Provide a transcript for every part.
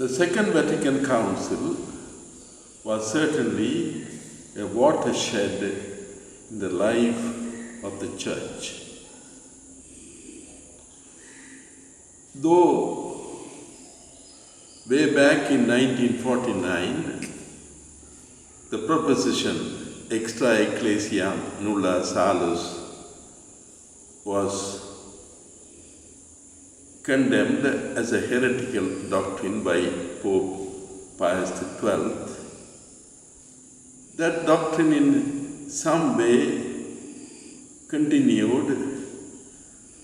The Second Vatican Council was certainly a watershed in the life of the Church. Though way back in 1949, the proposition extra ecclesia nulla salus was condemned as a heretical doctrine by Pope Pius XII. That doctrine in some way continued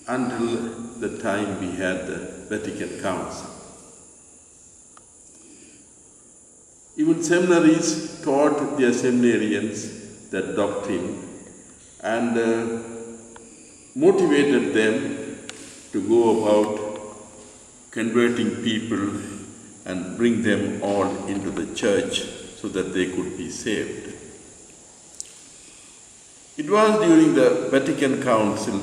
until the time we had the Vatican Council. Even seminaries taught their seminarians that doctrine and motivated them to go about converting people and bring them all into the church so that they could be saved. It was during the Vatican Council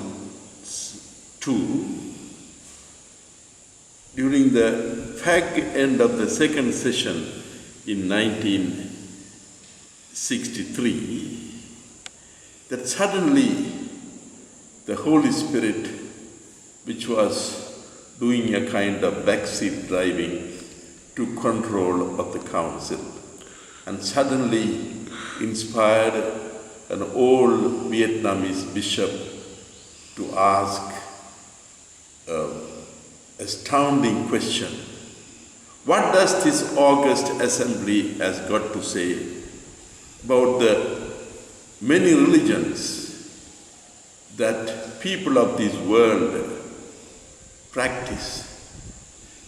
II, during the fag end of the second session in 1963, that suddenly the Holy Spirit, which was doing a kind of backseat driving, took control of the council and suddenly inspired an old Vietnamese bishop to ask an astounding question. What does this august assembly has got to say about the many religions that people of this world practice?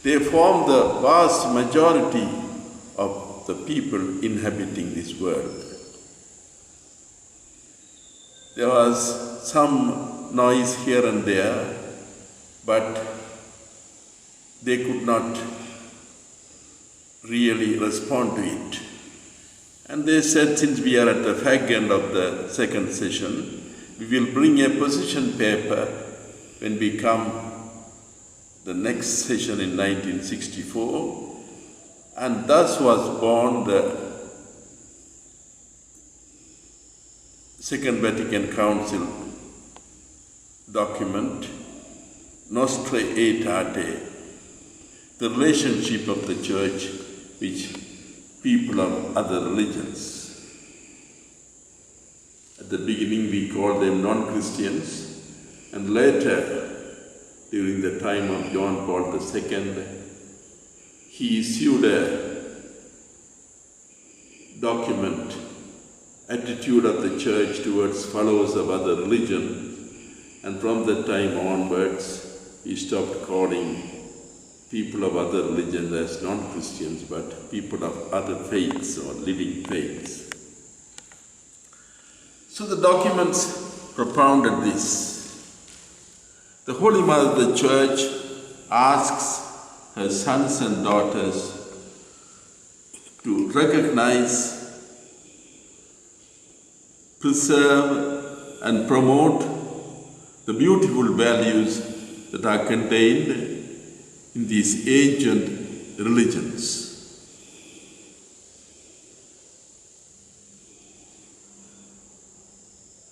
They form the vast majority of the people inhabiting this world. There was some noise here and there, but they could not really respond to it. And they said, since we are at the fag end of the second session, we will bring a position paper when we come the next session in 1964, and thus was born the Second Vatican Council document, Nostra Aetate, the relationship of the Church with people of other religions. At the beginning we called them non-Christians, and later, during the time of John Paul II, he issued a document, Attitude of the Church towards followers of other religion, and from that time onwards, he stopped calling people of other religions as non-Christians, but people of other faiths or living faiths. So the documents propounded this. The Holy Mother of the Church asks her sons and daughters to recognize, preserve, and promote the beautiful values that are contained in these ancient religions.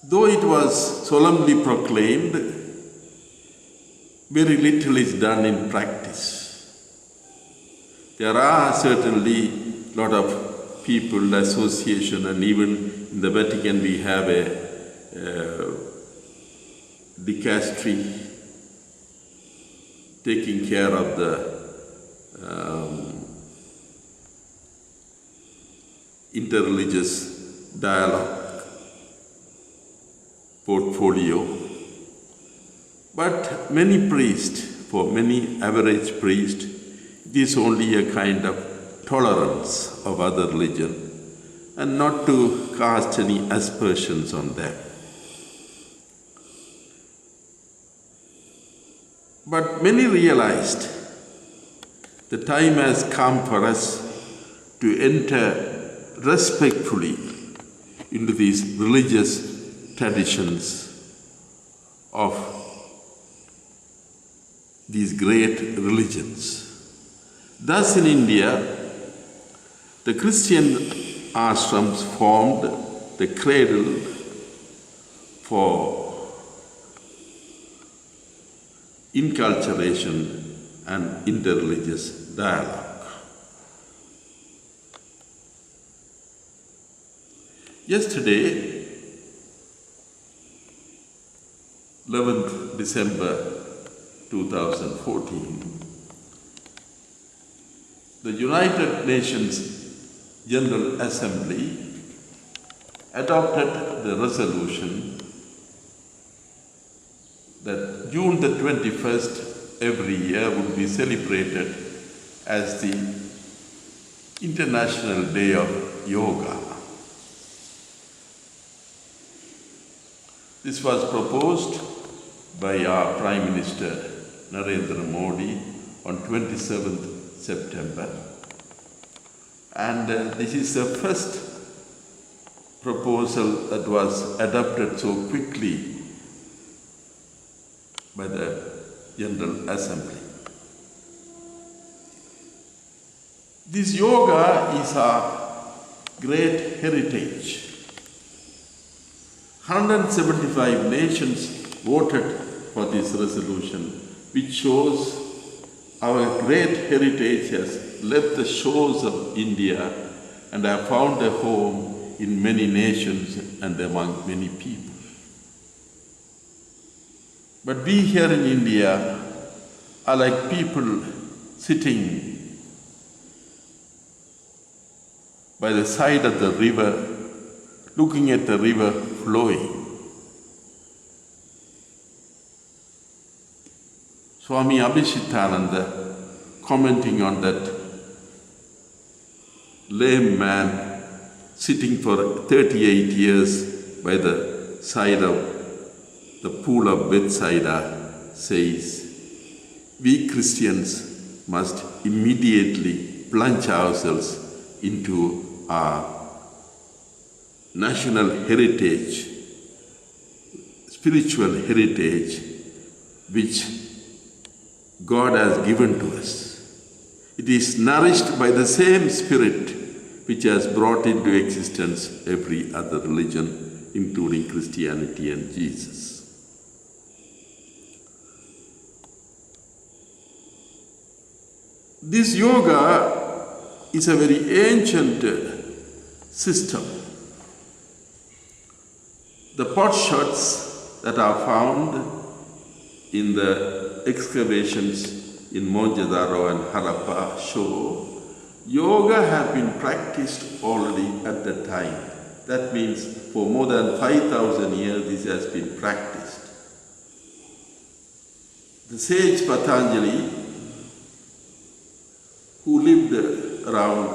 Though it was solemnly proclaimed, very little is done in practice. There are certainly a lot of people, association, and even in the Vatican we have a dicastery taking care of the interreligious dialogue portfolio. But many priests, for many average priests, it is only a kind of tolerance of other religion and not to cast any aspersions on them. But many realized the time has come for us to enter respectfully into these religious traditions of these great religions. Thus in India, the Christian ashrams formed the cradle for inculturation and interreligious dialogue. Yesterday, 11th December 2014, the United Nations General Assembly adopted the resolution that June the 21st every year would be celebrated as the International Day of Yoga. This was proposed by our Prime Minister Narendra Modi on 27th September, and this is the first proposal that was adopted so quickly by the General Assembly. This yoga is our great heritage. 175 nations voted for this resolution, which shows our great heritage has left the shores of India and have found a home in many nations and among many people. But we here in India are like people sitting by the side of the river, looking at the river flowing. Swami Abhishitananda, commenting on that lame man sitting for 38 years by the side of the pool of Bethsaida, says, we Christians must immediately plunge ourselves into our national heritage, spiritual heritage, which God has given to us. It is nourished by the same Spirit which has brought into existence every other religion, including Christianity and Jesus. This yoga is a very ancient system. The potshots that are found in the excavations in Mohenjo-daro and Harappa show yoga had been practiced already at that time. That means for more than 5,000 years this has been practiced. The sage Patanjali, who lived around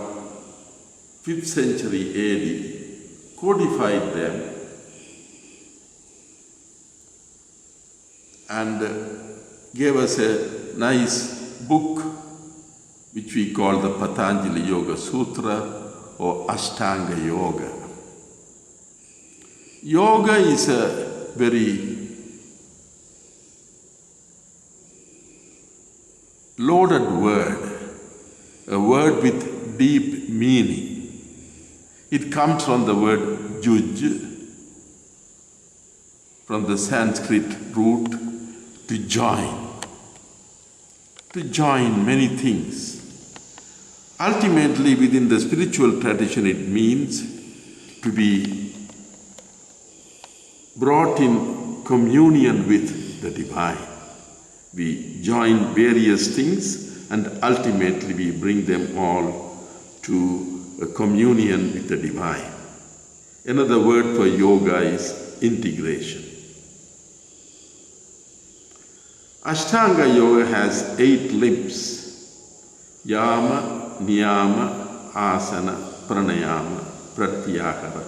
5th century AD, codified them and gave us a nice book which we call the Patanjali Yoga Sutra or Ashtanga Yoga. Yoga is a very loaded word, a word with deep meaning. It comes from the word juj, from the Sanskrit root to join many things. Ultimately, within the spiritual tradition, it means to be brought in communion with the divine. We join various things and ultimately we bring them all to a communion with the divine. Another word for yoga is integration. Ashtanga Yoga has 8 limbs: Yama, Niyama, Asana, Pranayama, Pratyahara,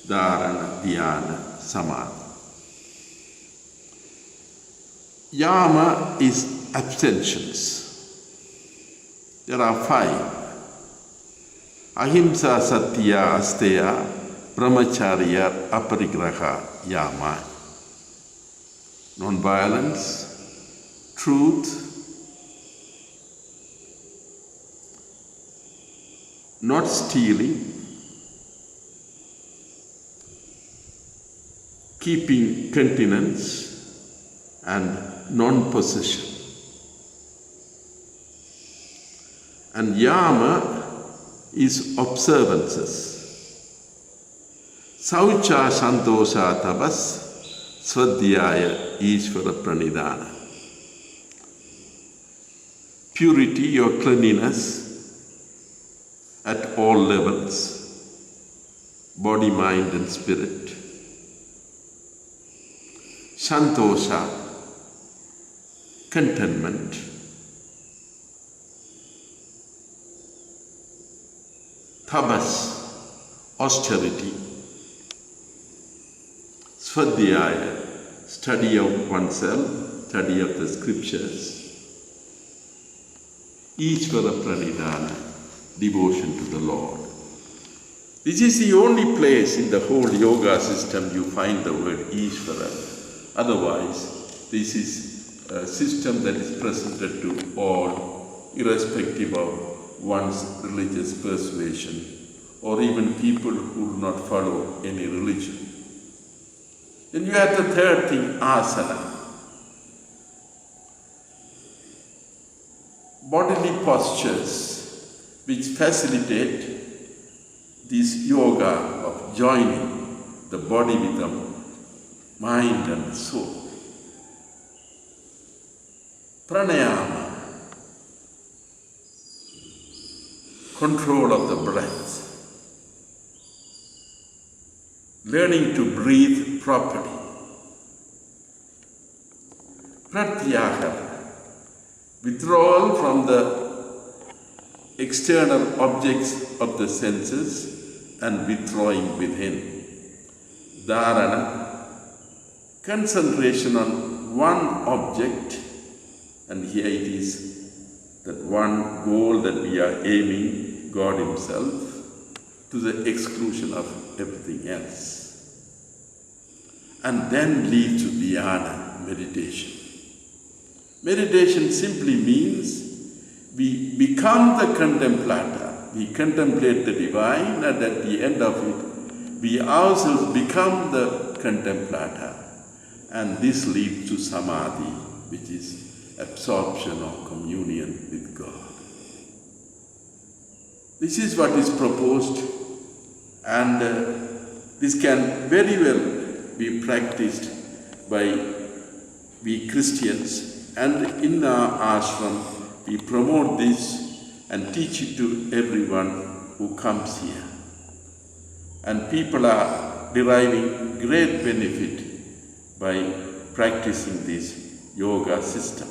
Dharana, Dhyana, Samadhi. Yama is abstentions. There are 5. Ahimsa, Satya, Asteya, Brahmacharya, Aparigraha, Yama. Non-violence, truth, not stealing, keeping continence, and non-possession. And yama is observances. Saucha santosha tabas svadhyaya ishvara pranidhana. Purity or cleanliness at all levels, body, mind and spirit. Santosha, contentment. Tabas, austerity. Svadhyaya, study of oneself, study of the scriptures. Ishvara pranidhana, devotion to the Lord. This is the only place in the whole yoga system you find the word Ishvara. Otherwise, this is a system that is presented to all, irrespective of one's religious persuasion, or even people who do not follow any religion. Then you have the third thing, asana. Bodily postures which facilitate this yoga of joining the body with the mind and the soul. Pranayama, control of the breath. Learning to breathe properly. Pratyahara, withdrawal from the external objects of the senses and withdrawing within. Dharana, concentration on one object, and here it is that one goal that we are aiming, God Himself, to the exclusion of everything else. And then lead to dhyana, meditation. Meditation simply means we become the contemplator. We contemplate the divine, and at the end of it, we ourselves become the contemplator. And this leads to samadhi, which is absorption or communion with God. This is what is proposed, and this can very well be practiced by we Christians. And in our ashram, we promote this and teach it to everyone who comes here. And people are deriving great benefit by practicing this yoga system.